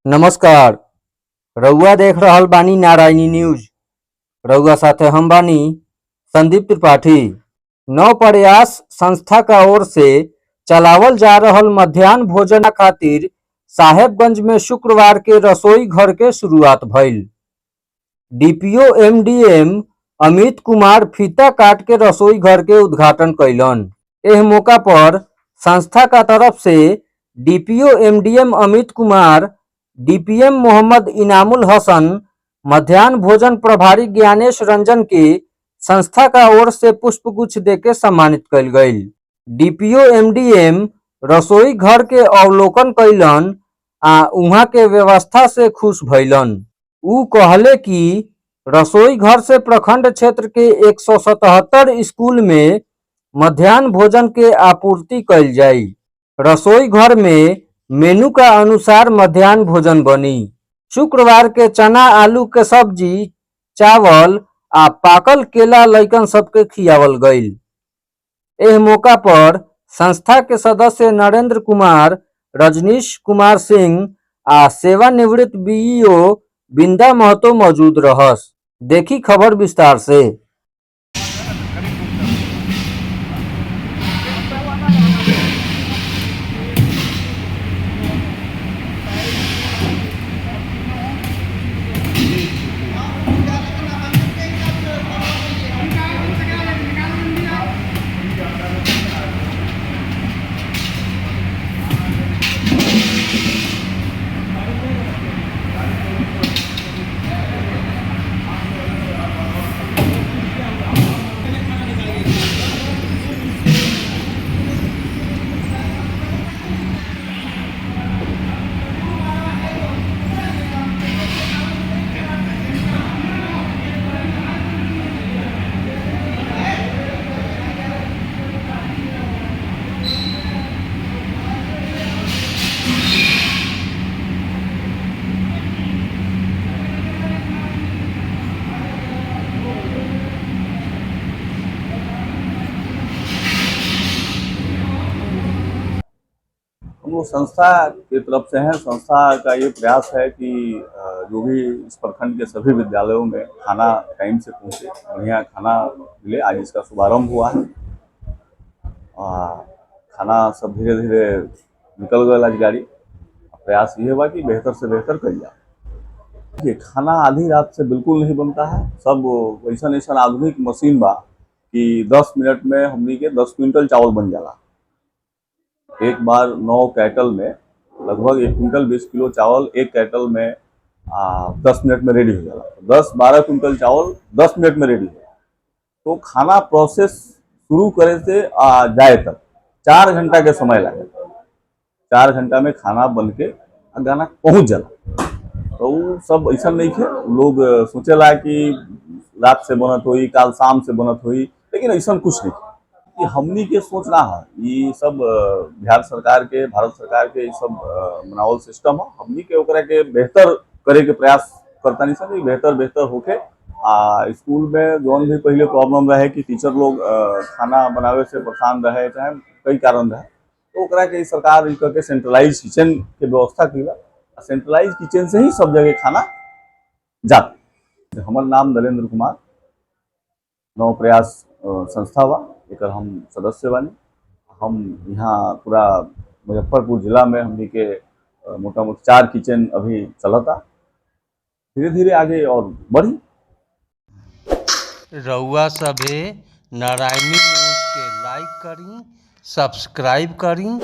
नमस्कार। रउआ देख रहल बानी नारायणी न्यूज। रउआ साथे हम बानी संदीप त्रिपाठी। नव प्रयास संस्था का ओर से चलावल जा रहल मध्याह्न भोजन खातिर साहेबगंज में शुक्रवार के रसोई घर के शुरुआत भइल। डीपीओ एमडीएम अमित कुमार फीता काट के रसोई घर के उद्घाटन कैलन। एह मौका पर संस्था का तरफ से DPO MDM Amit Kumar, DPM Mohammad Inamul Hasan, मध्याह्न भोजन प्रभारी ज्ञानेश रंजन के संस्था का ओर से पुष्पगुच्छ देके सम्मानित कइल गइल। डीपीओ एमडीएम रसोई घर के अवलोकन कैलन आ उहाँ के व्यवस्था से खुश भइलन। ऊ कहले कि रसोई घर से प्रखंड क्षेत्र के 177 स्कूल में मध्याह्न भोजन के आपूर्ति कइल जाई। रसोई घर में मेनू का अनुसार मध्याह्न भोजन बनी। शुक्रवार के चना आलू के सब्जी, चावल आ पाकल केला लइकन सबके खियावल गइल। एह मौका पर संस्था के सदस्य नरेंद्र कुमार, रजनीश कुमार सिंह आ सेवानिवृत्त बीईओ बिंदा महतो मौजूद रहस। देखी खबर विस्तार से। हम लोग संस्था की तरफ से हैं। संस्था का ये प्रयास है कि जो भी इस प्रखंड के सभी विद्यालयों में खाना टाइम से पहुँचे, बढ़िया खाना मिले। आज इसका शुभारंभ हुआ है। खाना सब धीरे धीरे निकल गया आज गाड़ी। प्रयास ये हुआ कि बेहतर से बेहतर कर जाए। खाना आधी रात से बिल्कुल नहीं बनता है। सब ऐसा ऐसा आधुनिक मशीन बा कि 10 मिनट में हमनी के 10 क्विंटल चावल बन जाला। एक बार 9 कैटल में लगभग 1 क्विंटल 20 किलो चावल एक कैटल में 10 मिनट में रेडी हो जाला। 10-12 क्विंटल चावल 10 मिनट में रेडी हो जाला। तो खाना प्रोसेस शुरू करे से जाए तक 4 घंटा के समय लगे। 4 घंटा में खाना बन के गाना पहुँच जाला। तो वो सब ऐसा नहीं है। लोग सोचेला कि रात से बनत हुई, काल शाम से बनत हुई, लेकिन ऐसा कुछ नहीं कि हमनी के सोचना है। ये सब बिहार सरकार के, भारत सरकार के ये सब बनावल सिस्टम है। हमनी के ओकरा के बेहतर करे के प्रयास करता नहीं सब। बेहतर होके स्कूल में जौन भी पहले प्रॉब्लम रहे कि टीचर लोग खाना बनावे से परेशान रहे, चाहे कई कारण रहे, तो ओकरा के सरकार करके सेंट्रलाइज किचन के व्यवस्था की। सेंट्रलाइज किचन से ही सब जगह खाना जाता। हमार नाम नरेंद्र कुमार, नव प्रयास संस्था बा, एक हम सदस्य बानी। हम यहाँ पूरा मुजफ्फरपुर जिला में हमनी के मोटा मोटी 4 किचन अभी चलता। धीरे धीरे आगे और बढ़ी। रउआ सभे नारायणी न्यूज के लाइक करी, सब्सक्राइब करी।